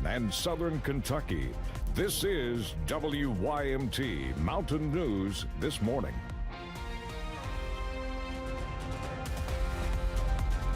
and southern Kentucky. This is WYMT Mountain News This Morning.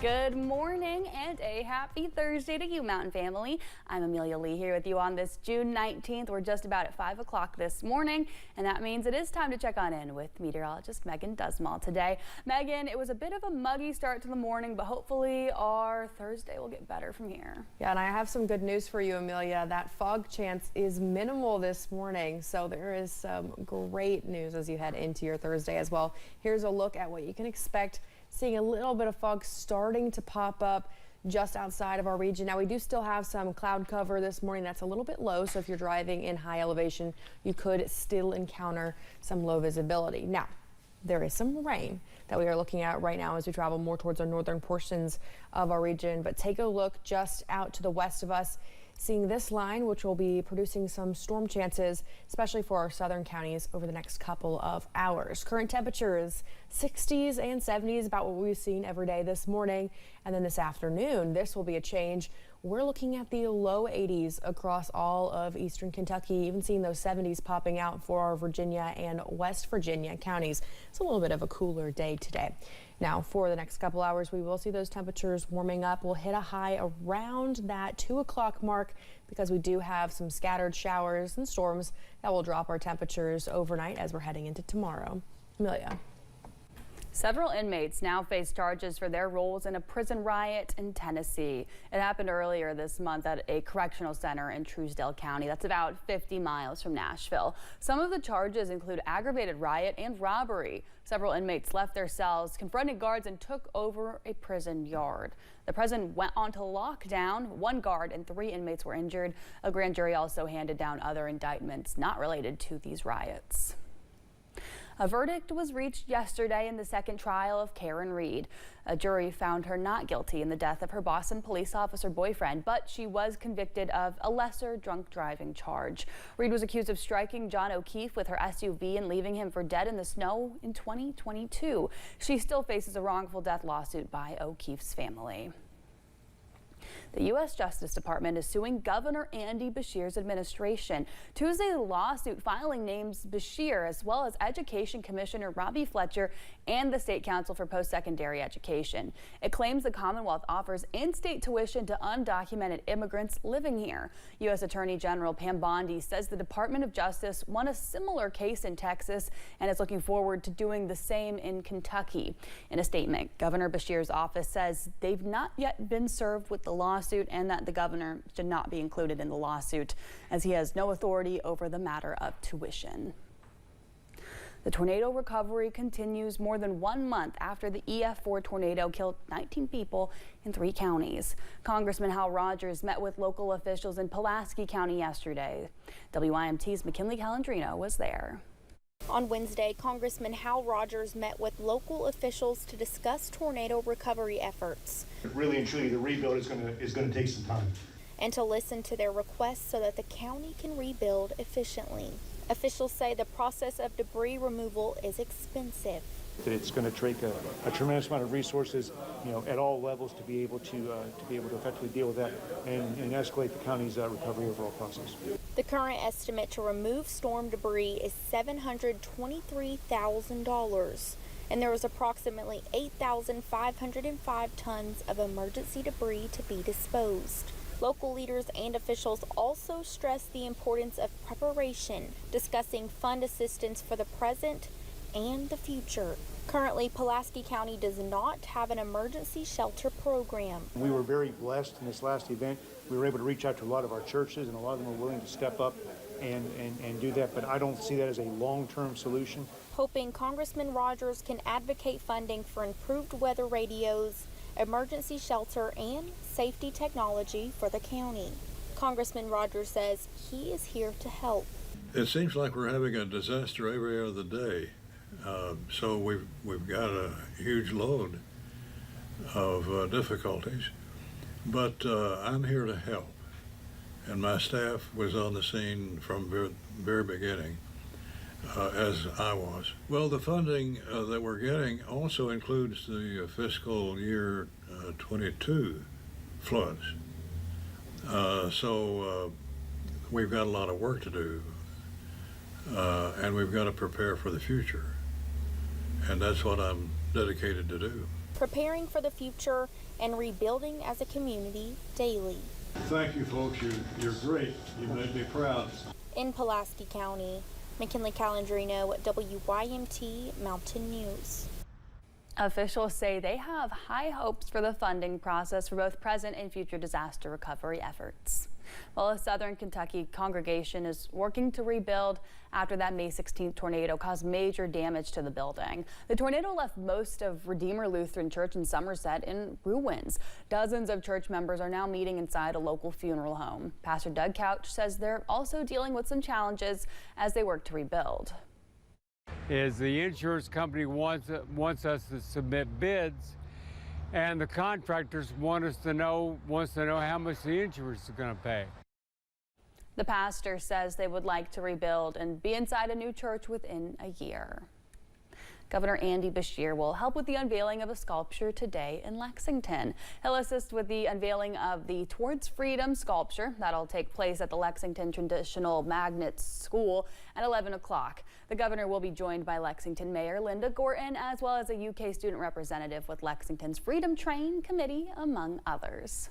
Good morning and a happy Thursday to you, Mountain family. I'm Amelia Lee here with you on this June 19th. We're just about at 5 o'clock this morning, and that means it is time to check on in with meteorologist Megan Dusmal today. Megan, it was a bit of a muggy start to the morning, but hopefully our Thursday will get better from here. Yeah, and I have some good news for you, Amelia. That fog chance is minimal this morning, so there is some great news as you head into your Thursday as well. Here's a look at what you can expect. Seeing a little bit of fog starting to pop up just outside of our region. Now, we do still have some cloud cover this morning. That's a little bit low, so if you're driving in high elevation, you could still encounter some low visibility. Now, there is some rain that we are looking at right now as we travel more towards our northern portions of our region. But take a look just out to the west of us, seeing this line, which will be producing some storm chances, especially for our southern counties over the next couple of hours. Current temperatures 60s and 70s, about what we've seen every day this morning. And then this afternoon, this will be a change. We're looking at the low 80s across all of eastern Kentucky, even seeing those 70s popping out for our Virginia and West Virginia counties. It's a little bit of a cooler day today. Now, for the next couple hours, we will see those temperatures warming up. We'll hit a high around that 2 o'clock mark because we do have some scattered showers and storms that will drop our temperatures overnight as we're heading into tomorrow. Amelia. Several inmates now face charges for their roles in a prison riot in Tennessee. It happened earlier this month at a correctional center in Truesdale County. That's about 50 miles from Nashville. Some of the charges include aggravated riot and robbery. Several inmates left their cells, confronted guards, and took over a prison yard. The prison went onto lockdown. 1 guard and 3 inmates were injured. A grand jury also handed down other indictments not related to these riots. A verdict was reached yesterday in the second trial of Karen Reed. A jury found her not guilty in the death of her Boston police officer boyfriend, but she was convicted of a lesser drunk driving charge. Reed was accused of striking John O'Keefe with her SUV and leaving him for dead in the snow in 2022. She still faces a wrongful death lawsuit by O'Keefe's family. The U.S. Justice Department is suing Governor Andy Beshear's administration. Tuesday, the lawsuit filing names Beshear as well as Education Commissioner Robbie Fletcher and the State Council for Post-Secondary Education. It claims the Commonwealth offers in-state tuition to undocumented immigrants living here. U.S. Attorney General Pam Bondi says the Department of Justice won a similar case in Texas and is looking forward to doing the same in Kentucky. In a statement, Governor Beshear's office says they've not yet been served with the lawsuit and that the governor should not be included in the lawsuit as he has no authority over the matter of tuition. The tornado recovery continues more than 1 month after the EF4 tornado killed 19 people in 3 counties. Congressman Hal Rogers met with local officials in Pulaski County yesterday. WYMT's McKinley Calandrino was there. On Wednesday, Congressman Hal Rogers met with local officials to discuss tornado recovery efforts. Really and truly, the rebuild is going to take some time. And to listen to their requests so that the county can rebuild efficiently. Officials say the process of debris removal is expensive. It's going to take a tremendous amount of resources, at all levels to be able to effectively deal with that and escalate the county's recovery overall process. The current estimate to remove storm debris is $723,000, and there was approximately 8,505 tons of emergency debris to be disposed. Local leaders and officials also stressed the importance of preparation, discussing fund assistance for the present and the future. Currently, Pulaski County does not have an emergency shelter program. We were very blessed in this last event. We were able to reach out to a lot of our churches, and a lot of them were willing to step up and do that, but I don't see that as a long-term solution. Hoping Congressman Rogers can advocate funding for improved weather radios, emergency shelter, and safety technology for the county. Congressman Rogers says he is here to help. It seems like we're having a disaster every other day. So we've got a huge load of difficulties, but I'm here to help, and my staff was on the scene from very beginning, as I was. Well, the funding that we're getting also includes the fiscal year 22 floods, So we've got a lot of work to do, and we've got to prepare for the future. And that's what I'm dedicated to do. Preparing for the future and rebuilding as a community daily. Thank you, folks. You're great. You made me proud. In Pulaski County, McKinley Calandrino, WYMT Mountain News. Officials say they have high hopes for the funding process for both present and future disaster recovery efforts. Well, a Southern Kentucky congregation is working to rebuild after that May 16th tornado caused major damage to the building. The tornado left most of Redeemer Lutheran Church in Somerset in ruins. Dozens of church members are now meeting inside a local funeral home. Pastor Doug Couch says they're also dealing with some challenges as they work to rebuild. Is the insurance company wants us to submit bids, and the contractors wants to know how much the insurance is going to pay. The pastor says they would like to rebuild and be inside a new church within a year. Governor Andy Beshear will help with the unveiling of a sculpture today in Lexington. He'll assist with the unveiling of the Towards Freedom sculpture that'll take place at the Lexington Traditional Magnet School at 11 o'clock. The governor will be joined by Lexington Mayor Linda Gorton, as well as a UK student representative with Lexington's Freedom Train Committee, among others.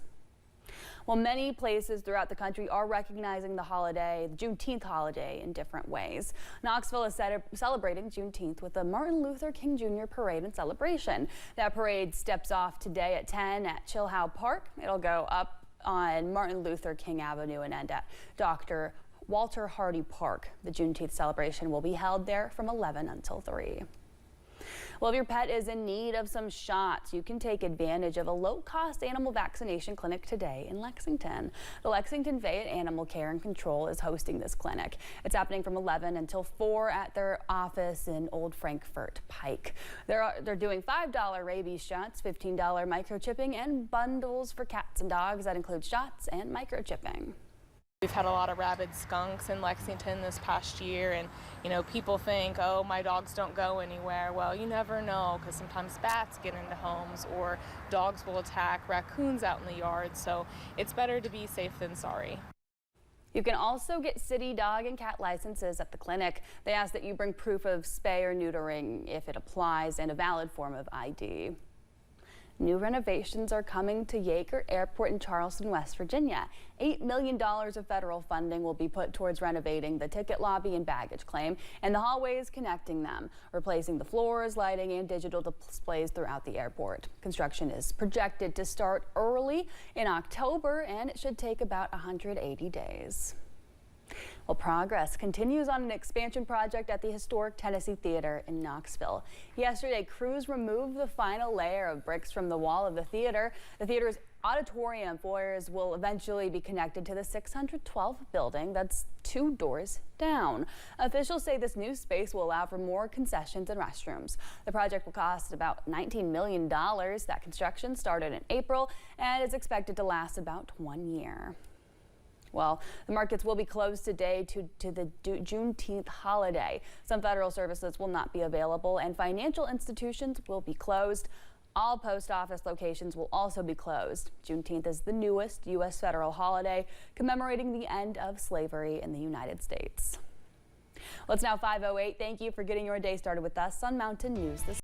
Well, many places throughout the country are recognizing the holiday, the Juneteenth holiday, in different ways. Knoxville is celebrating Juneteenth with the Martin Luther King Jr. Parade and Celebration. That parade steps off today at 10 at Chilhow Park. It'll go up on Martin Luther King Avenue and end at Dr. Walter Hardy Park. The Juneteenth celebration will be held there from 11 until 3. Well, if your pet is in need of some shots, you can take advantage of a low-cost animal vaccination clinic today in Lexington. The Lexington Fayette Animal Care and Control is hosting this clinic. It's happening from 11 until 4 at their office in Old Frankfort Pike. They're doing $5 rabies shots, $15 microchipping, and bundles for cats and dogs that include shots and microchipping. We've had a lot of rabid skunks in Lexington this past year, and people think, oh, my dogs don't go anywhere. Well, you never know, because sometimes bats get into homes or dogs will attack raccoons out in the yard, so it's better to be safe than sorry. You can also get city dog and cat licenses at the clinic. They ask that you bring proof of spay or neutering if it applies and a valid form of ID. New renovations are coming to Yeager Airport in Charleston, West Virginia. $8 million of federal funding will be put towards renovating the ticket lobby and baggage claim and the hallways connecting them, replacing the floors, lighting, and digital displays throughout the airport. Construction is projected to start early in October, and it should take about 180 days. Well, progress continues on an expansion project at the historic Tennessee Theater in Knoxville. Yesterday, crews removed the final layer of bricks from the wall of the theater. The theater's auditorium foyers will eventually be connected to the 612th building that's 2 doors down. Officials say this new space will allow for more concessions and restrooms. The project will cost about $19 million. That construction started in April and is expected to last about 1 year. Well, the markets will be closed today to the Juneteenth holiday. Some federal services will not be available, and financial institutions will be closed. All post office locations will also be closed. Juneteenth is the newest U.S. federal holiday commemorating the end of slavery in the United States. Well, it's now 5:08. Thank you for getting your day started with us on Mountain News this